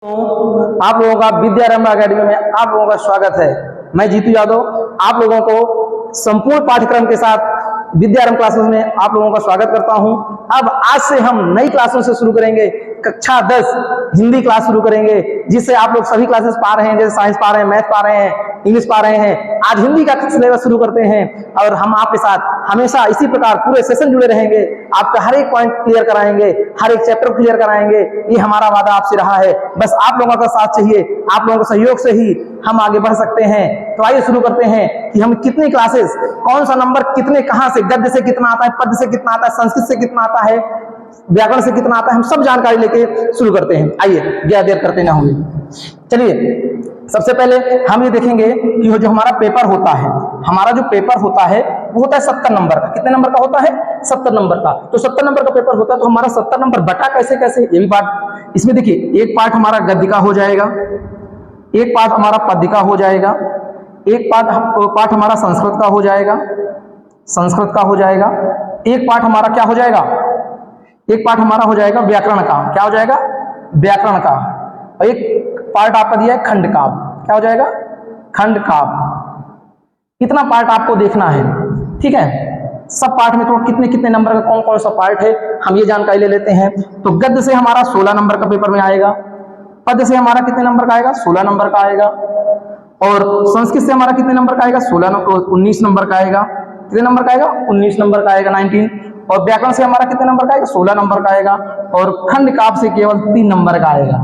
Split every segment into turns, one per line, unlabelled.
तो आप लोगों का विद्यारंभ अकेडमी में आप लोगों का स्वागत है। मैं जीतू यादव आप लोगों को संपूर्ण पाठ्यक्रम के साथ विद्यारंभ क्लासेस में आप लोगों का स्वागत करता हूं। अब आज से हम नई क्लासों से शुरू करेंगे। कक्षा 10 हिंदी क्लास शुरू करेंगे, जिससे आप लोग सभी क्लासेस पा रहे हैं, जैसे साइंस पा रहे हैं, मैथ पा रहे हैं, इंग्लिश पा रहे हैं। आज हिंदी का सिलेबस शुरू करते हैं और हम आपके साथ हमेशा इसी प्रकार पूरे सेशन जुड़े रहेंगे। आपका हर एक पॉइंट क्लियर कराएंगे, हर एक चैप्टर क्लियर कराएंगे। ये हमारा वादा आपसे रहा है। बस आप लोगों का साथ चाहिए, आप लोगों के सहयोग से ही हम आगे बढ़ सकते हैं। तो आइए शुरू करते हैं कि हम कितनी क्लासेस, कौन सा नंबर कितने, कहां से, गद्य से कितना आता है, पद्य से कितना आता है, संस्कृत से कितना आता है, व्याकरण से कितना आता है, हम सब जानकारी लेके शुरू करते हैं। आइए ज्यादा देर करते ना होंगे। चलिए सबसे पहले हम ये देखेंगे कि जो हमारा पेपर होता है, हमारा जो पेपर होता है वो होता है 70 नंबर का। कितने नंबर का होता है? 70 नंबर का। तो 70 नंबर का पेपर होता है, तो हमारा 70 नंबर बटा कैसे कैसे, ये भी पार्ट इसमें देखिए। एक पार्ट हमारा गद्य का हो जाएगा, एक पार्ट हमारा पद्य का हो जाएगा, एक पार्ट हमारा संस्कृत का हो जाएगा, संस्कृत का हो जाएगा, एक पार्ट हमारा क्या हो जाएगा, एक पार्ट हमारा हो जाएगा व्याकरण का। क्या हो जाएगा? व्याकरण का। और एक पार्ट आपका दिया है खंड काव्य। क्या हो जाएगा? खंड काव्य। इतना पार्ट आपको देखना है, ठीक है। सब पार्ट में तो कितने कितने नंबर का कौन कौन सा पार्ट है, हम ये जानकारी ले लेते हैं। तो गद्य से हमारा 16 नंबर का पेपर में आएगा, पद्य से हमारा कितने नंबर का आएगा? 16 नंबर का आएगा। और संस्कृत से हमारा कितने नंबर का आएगा? 19 नंबर का आएगा। कितने नंबर का आएगा? 19 नंबर का आएगा, 19। और व्याकरण से हमारा कितने नंबर का आएगा? 16 नंबर का आएगा। और खंड काव्य से केवल 3 नंबर का आएगा।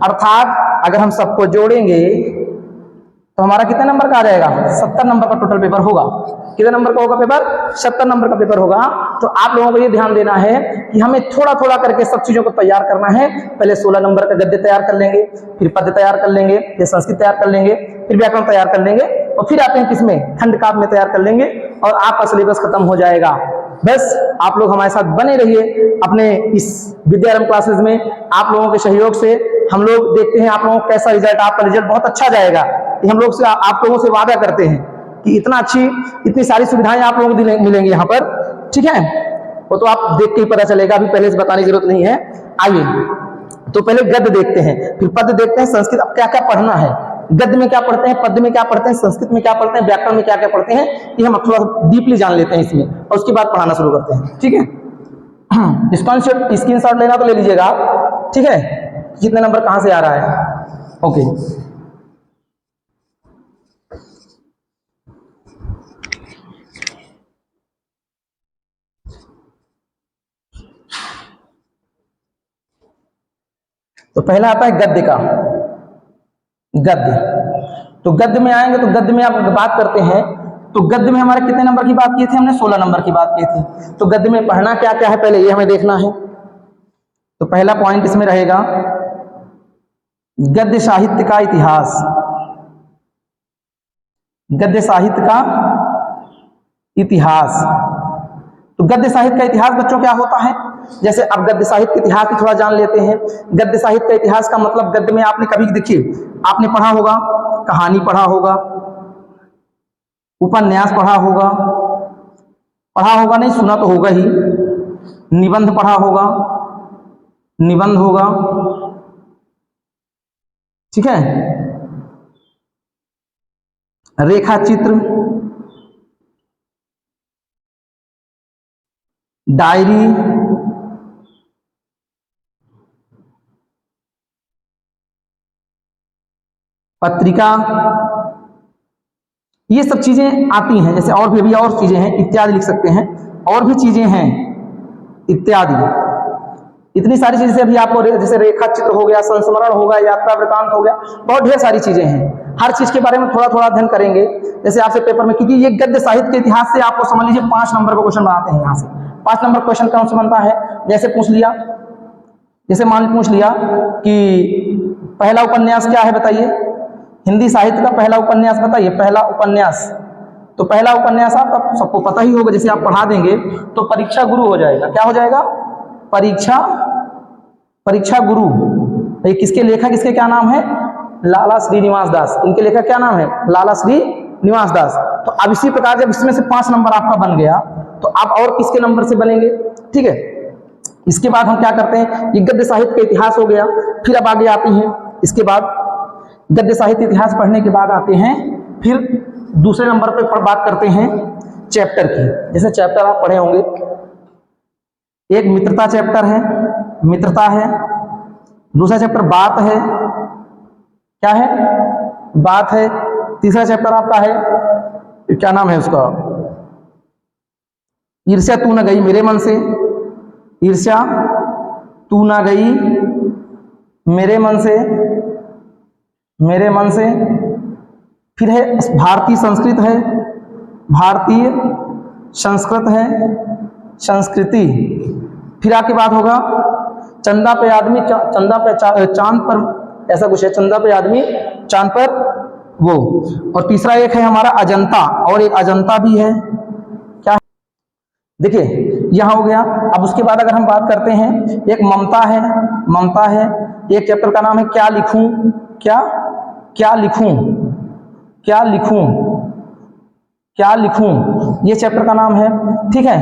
अर्थात अगर हम सबको जोड़ेंगे तो हमारा कितने नंबर का आ जाएगा? 70 नंबर का टोटल पेपर होगा। कितने नंबर का होगा पेपर? 70 नंबर का पेपर होगा। तो आप लोगों को ये ध्यान देना है कि हमें थोड़ा थोड़ा करके सब चीजों को तैयार करना है। पहले 16 नंबर का गद्य तैयार कर लेंगे, फिर पद्य तैयार कर लेंगे, फिर संस्कृत तैयार कर लेंगे, फिर व्याकरण तैयार कर लेंगे, और फिर आते हैं किसमें? खंड काव्य में तैयार कर लेंगे, और आपका सिलेबस खत्म हो जाएगा। बस आप लोग हमारे साथ बने रहिए अपने इस विद्यारंभ क्लासेस में। आप लोगों के सहयोग से हम लोग देखते हैं आप लोगों को कैसा रिजल्ट। आपका रिजल्ट बहुत अच्छा जाएगा, हम लोग आप लोगों से वादा करते हैं कि इतनी सारी सुविधाएं आप लोगों को मिलेंगी यहाँ पर, ठीक है। वो तो आप देख के ही पता चलेगा, अभी पहले से बताने की जरूरत नहीं है। आइए तो पहले गद्य देखते हैं, फिर पद्य देखते हैं, संस्कृत अब क्या क्या पढ़ना है, गद्य में क्या पढ़ते हैं, पद्य में क्या पढ़ते हैं, संस्कृत में क्या पढ़ते हैं, व्याकरण में क्या क्या पढ़ते हैं, ये हम थोड़ा डीपली जान लेते हैं इसमें, और उसके बाद पढ़ाना शुरू करते हैं, ठीक है। स्क्रीनशॉट लेना तो ले लीजिएगा, ठीक है, कितने नंबर कहां से आ रहा है। ओके, तो पहला आता है गद्य का। गद्य, तो गद्य में आएंगे तो गद्य में आप बात करते हैं, तो गद्य में हमारे कितने नंबर की बात की थी हमने? 16 नंबर की बात की थी। तो गद्य में पढ़ना क्या क्या है पहले ये हमें देखना है। तो पहला पॉइंट इसमें रहेगा गद्य साहित्य का इतिहास। गद्य साहित्य का इतिहास। तो गद्य साहित्य का इतिहास बच्चों क्या होता है? जैसे अब गद्य साहित्य का इतिहास भी थोड़ा जान लेते हैं। गद्य साहित्य का इतिहास का मतलब, गद्य में आपने कभी देखिए, आपने पढ़ा होगा, कहानी पढ़ा होगा, उपन्यास पढ़ा होगा नहीं, सुना तो होगा ही, निबंध पढ़ा होगा, निबंध होगा, ठीक है, रेखा चित्र, डायरी, पत्रिका, ये सब चीजें आती हैं। जैसे और भी और चीजें हैं, इत्यादि लिख सकते हैं, और भी चीजें हैं इत्यादि। इतनी सारी चीजें अभी आपको, जैसे रेखा चित्र हो गया, संस्मरण हो गया, यात्रा वृतांत हो गया, बहुत ढेर सारी चीजें हैं। हर चीज के बारे में थोड़ा थोड़ा अध्ययन करेंगे। जैसे आपसे पेपर में, क्योंकि ये गद्य साहित्य के इतिहास से आपको समझ लीजिए 5 नंबर का क्वेश्चन बनाते हैं। यहाँ से 5 नंबर क्वेश्चन कौन सा बनता है? जैसे पूछ लिया, जैसे मान पूछ लिया कि पहला उपन्यास क्या है बताइए, हिंदी साहित्य का पहला उपन्यास बताइए, पहला उपन्यास। तो पहला उपन्यास आपका सबको पता ही होगा, जैसे आप पढ़ा देंगे तो परीक्षा गुरु हो जाएगा। क्या हो जाएगा? परीक्षा गुरु। ये किसके लेखक, इसके क्या नाम है? लाला श्रीनिवास दास। इनके लेखक क्या नाम है? लाला श्रीनिवास दास। तो अब इसी प्रकार जब इसमें से 5 नंबर आपका बन गया, तो आप और किसके नंबर से बनेंगे, ठीक है। इसके बाद हम क्या करते हैं, ये गद्य साहित्य का इतिहास हो गया। फिर अब आगे आती हैं इसके बाद गद्य साहित्य इतिहास पढ़ने के बाद आते हैं फिर दूसरे नंबर पे बात करते हैं चैप्टर की। जैसे चैप्टर आप पढ़े होंगे, एक मित्रता चैप्टर है, मित्रता है। दूसरा चैप्टर बात है, क्या है, बात है। तीसरा चैप्टर आपका है, क्या नाम है उसका, ईर्ष्या तू न गई मेरे मन से, ईर्ष्या तू न गई मेरे मन से, मेरे मन से। फिर है भारतीय संस्कृत है, भारतीय संस्कृत है, संस्कृति। फिर आपके बाद होगा चंदा पे आदमी, चंदा पे चांद पर, ऐसा कुछ है, चंदा पे आदमी चांद पर वो। और तीसरा एक है हमारा अजंता, और एक अजंता भी है, क्या है, देखिए यहां हो गया। अब उसके बाद अगर हम बात करते हैं, एक ममता है, ममता है। एक चैप्टर का नाम है क्या लिखूं, क्या, क्या लिखूं, क्या लिखूं, क्या लिखूं, ये चैप्टर का नाम है, ठीक है।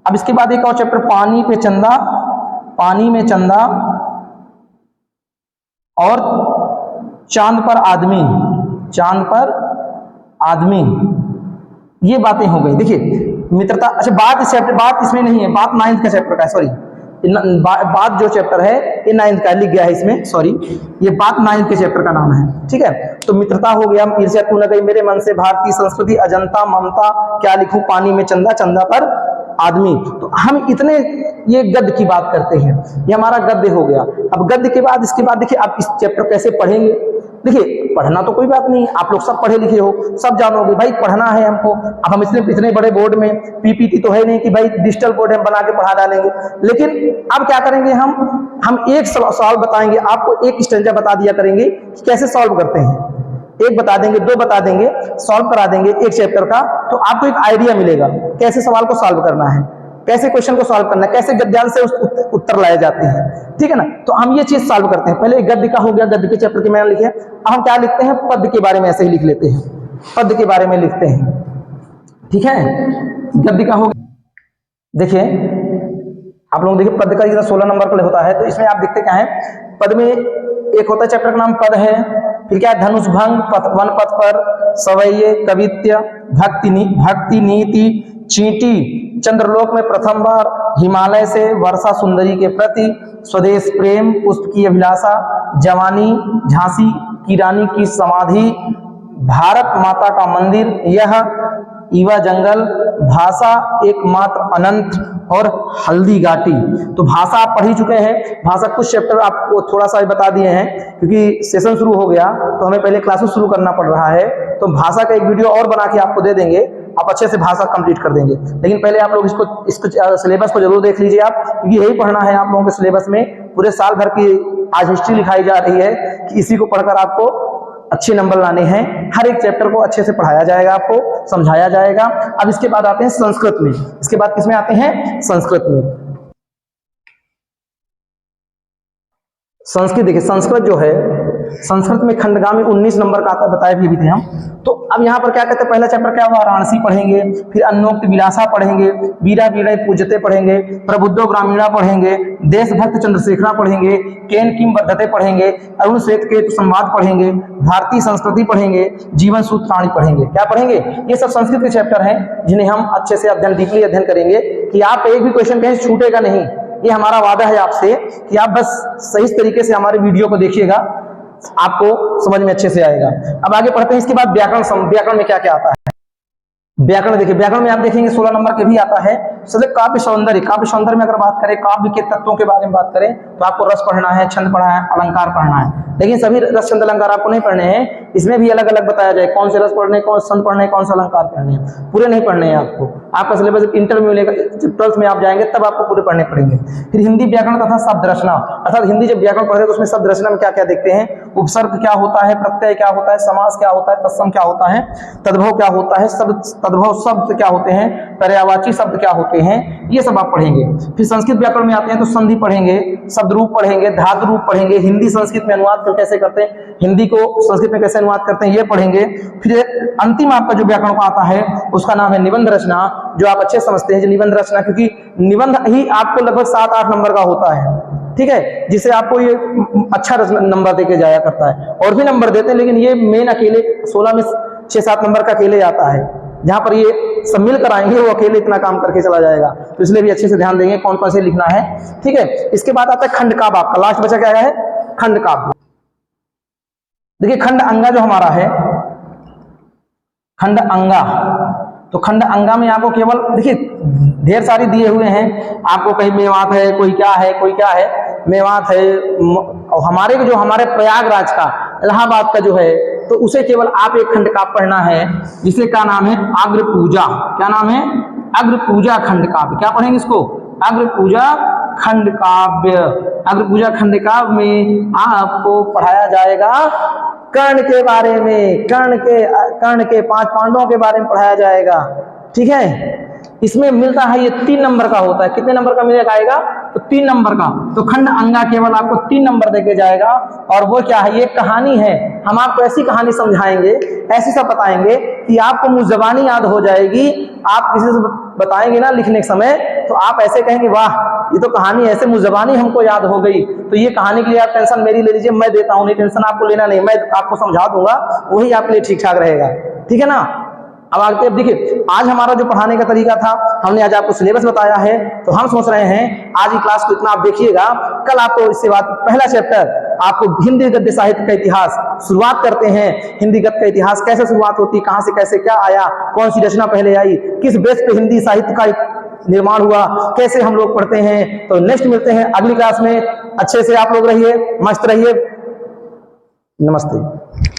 अब इसके बाद एक और चैप्टर पानी पे चंदा, पानी में चंदा और चांद पर आदमी, चांद पर आदमी। ये बातें हो गई। देखिए मित्रता, अच्छा बात इस चैप्टर, बात इसमें नहीं है, बात 9th का चैप्टर का है, सॉरी बात जो चैप्टर है ये 9th का लिख गया है इसमें, सॉरी, ये बात 9th के चैप्टर का नाम है, ठीक है। तो मित्रता हो गया, ईर्ष्या तू न गई मेरे मन से, भारतीय संस्कृति, अजंता, ममता, क्या लिखूं, पानी में चंदा, चंदा पर आदमी। तो हम इतने, ये गद्य की बात करते हैं, ये हमारा गद्य हो गया। अब गद्य के बाद, इसके बाद देखिए आप इस चैप्टर कैसे पढ़ेंगे। देखिए पढ़ना तो कोई बात नहीं, आप लोग सब पढ़े लिखे हो, सब जानोगे भाई, पढ़ना है हमको। अब हम इतने बड़े बोर्ड में, पीपीटी तो है नहीं कि भाई डिजिटल बोर्ड हम बना के पढ़ा डालेंगे, लेकिन अब क्या करेंगे, हम एक सवाल बताएंगे आपको, एक स्टेंजा बता दिया करेंगे कि कैसे सॉल्व करते हैं। एक बता देंगे, दो बता देंगे, सॉल्व करा देंगे एक चैप्टर का, तो आपको एक आइडिया मिलेगा कैसे सवाल को सॉल्व करना है, कैसे क्वेश्चन को सॉल्व करना है, कैसे गद्यांश से उत्तर लाए जाते हैं, ठीक है ना। तो हम ये चीज सॉल्व करते हैं। पहले गद्य का हो गया, गद्य के चैप्टर के मैंने लिखे। अब हम क्या लिखते हैं, पद्य के बारे में ऐसे ही लिख लेते हैं, पद्य के बारे में लिखते हैं, ठीक है। गद्य का हो गया। देखिए आप लोग देखिए पद का 16 नंबर पर होता है, तो इसमें आप देखते क्या है, पद में एक होता है चैप्टर का नाम पद है, फिर क्या है, धनुष भंग, वन पथ पर, सवैये, कवित्य, भक्ति नीति, चींटी, चंद्रलोक में प्रथम बार, हिमालय से, वर्षा सुंदरी के प्रति, स्वदेश प्रेम, पुष्प की अभिलाषा, जवानी, झांसी की रानी की समाधि, भारत माता का मंदिर, यह, ईवा जंगल, भाषा एकमात्र अनंत, और हल्दी घाटी। तो भाषा आप पढ़ ही चुके हैं, भाषा कुछ चैप्टर आपको थोड़ा सा बता दिए हैं, क्योंकि सेशन शुरू हो गया तो हमें पहले क्लासेस शुरू करना पड़ रहा है। तो भाषा का एक वीडियो और बना के आपको दे देंगे, आप अच्छे से भाषा कंप्लीट कर देंगे। लेकिन पहले आप लोग इसको सिलेबस को जरूर देख लीजिए आप, क्योंकि यही पढ़ना है आप लोगों के सिलेबस में। पूरे साल भर की आज हिस्ट्री लिखाई जा रही है कि इसी को पढ़कर आपको अच्छे नंबर लाने हैं। हर एक चैप्टर को अच्छे से पढ़ाया जाएगा, आपको समझाया जाएगा। अब इसके बाद आते हैं संस्कृत में, इसके बाद किसमें आते हैं, संस्कृत में। संस्कृत देखिए, संस्कृत जो है, संस्कृत में खंडगामी 19 नंबर का आता, बताए भी थे हम। तो अब यहाँ पर क्या कहते हैं, पहला चैप्टर क्या हुआ, वाराणसी पढ़ेंगे, फिर अन्नोक्त विलासा पढ़ेंगे, वीरा वीरा पूजते पढ़ेंगे, प्रबुद्धो ग्रामीणा पढ़ेंगे, देशभक्त चंद्रशेखरा पढ़ेंगे, केन किम वर्धते पढ़ेंगे, अरुण श्वेत केतु संवाद पढ़ेंगे, भारतीय संस्कृति पढ़ेंगे, जीवन सूत्राणी पढ़ेंगे। क्या पढ़ेंगे, ये सब संस्कृत के चैप्टर हैं जिन्हें हम अच्छे से अध्ययन, डीपली अध्ययन करेंगे कि आप एक भी क्वेश्चन कहीं छूटेगा नहीं। ये हमारा वादा है आपसे कि आप बस सही तरीके से हमारे वीडियो को देखिएगा, आपको समझ में अच्छे से आएगा। अब आगे पढ़ते हैं, इसके बाद व्याकरण। व्याकरण में क्या क्या आता है, व्याकरण देखिए, व्याकरण में आप देखेंगे 16 नंबर के भी आता है। सबसे काव्य सौंदर्य, काव्य सौंदर्य में अगर बात करें, काव्य के तत्वों के बारे में बात करें, तो आपको रस पढ़ना है, छंद पढ़ना है, अलंकार पढ़ना है। लेकिन सभी रस छंद अलंकार आपको नहीं पढ़ने हैं, इसमें भी अलग अलग बताया जाए कौन से रस पढ़ने, कौन से छंद पढ़ने, कौन सा अलंकार पढ़ने हैं। पूरे नहीं पढ़ने हैं आपको, आपका सिलेबस इंटर में मिलेगा, जब 12th में आप जाएंगे तब आपको पूरे पढ़ने पड़ेंगे। फिर हिंदी व्याकरण तथा शब्द रचना, अर्थात हिंदी जब व्याकरण पढ़ते हैं तो उसमें शब्द रचना में क्या क्या देखते हैं, उपसर्ग क्या होता है, प्रत्यय क्या होता है, समास क्या होता है, तत्सम क्या होता है, तद्भव क्या होता है, तद्भव शब्द क्या होते हैं, पर्यायवाची शब्द क्या होते हैं, ये सब आप पढ़ेंगे। फिर संस्कृत व्याकरण में आते हैं तो संधि पढ़ेंगे, शब्द रूप पढ़ेंगे, धातु रूप पढ़ेंगे, हिंदी संस्कृत में अनुवाद कैसे करते हैं, हिंदी को संस्कृत में कैसे अनुवाद करते हैं, ये पढ़ेंगे। फिर अंतिम आपका जो व्याकरण का आता है उसका नाम है निबंध रचना, जो आप अच्छे समझते हैं, जो निबंध रचना, क्योंकि निबंध ही आपको लगभग 7-8 नंबर का होता है। ठीक है, जिससे आपको ये अच्छा नंबर देके जाया करता है। और भी नंबर देते हैं, लेकिन ये मेन अकेले 16 में 6-7 नंबर का अकेले आता है। जहां पर ये सब मिलकर आएंगे वो अकेले इतना काम करके चला जाएगा, तो इसलिए भी अच्छे से ध्यान देंगे कौन कौन से लिखना है। ठीक है, इसके बाद आता है खंड काव्य। आपका लास्ट बचा क्या है? खंड काव्य। देखिए खंड अंगा जो हमारा है, खंड अंगा, तो खंड अंगा में आपको केवल देखिए ढेर सारी दिए हुए हैं आपको, कहीं मेवात है, कोई क्या है, कोई क्या है, मेवात है। हमारे जो हमारे प्रयागराज का, इलाहाबाद का जो है, तो उसे केवल आप एक खंड काव्य पढ़ना है, जिसे का नाम है अग्र पूजा। क्या नाम है? अग्र पूजा खंड काव्य। क्या पढ़ेंगे इसको? अग्र पूजा खंड काव्य। अग्र पूजा खंड काव्य में आपको पढ़ाया जाएगा कर्ण के बारे में, कर्ण के 5 पांडवों के बारे में पढ़ाया जाएगा। ठीक है, इसमें मिलता है ये 3 नंबर का होता है। कितने नंबर का मिलेगा आएगा? तो 3 नंबर का। तो खंड अंगा केवल आपको 3 नंबर देके जाएगा। और वो क्या है? ये कहानी है। हम आपको ऐसी कहानी समझाएंगे, ऐसी सब बताएंगे कि आपको मुंह जबानी याद हो जाएगी। आप किसी से बताएंगे ना लिखने के समय, तो आप ऐसे कहेंगे वाह ये तो कहानी ऐसे मुंह जबानी हमको याद हो गई। तो ये कहानी के लिए आप टेंशन मेरी ले लीजिए, मैं देता हूं, नहीं टेंशन आपको लेना नहीं, मैं आपको समझा दूंगा, वही आपके लिए ठीक ठाक रहेगा। ठीक है ना? अब आगे देखिए, आज हमारा जो पढ़ाने का तरीका था, हमने आज आपको सिलेबस बताया है, तो हम सोच रहे हैं आज की क्लास को इतना आप देखिएगा। कल आपको इससे बात पहला चैप्टर आपको हिंदी गद्य साहित्य का इतिहास शुरुआत करते हैं। हिंदी गद्य का इतिहास कैसे शुरुआत होती, कहां से कैसे क्या आया, कौन सी रचना पहले आई, किस बेस पे हिंदी साहित्य का निर्माण हुआ, कैसे हम लोग पढ़ते हैं। तो नेक्स्ट मिलते हैं अगली क्लास में। अच्छे से आप लोग रहिए, मस्त रहिए। नमस्ते।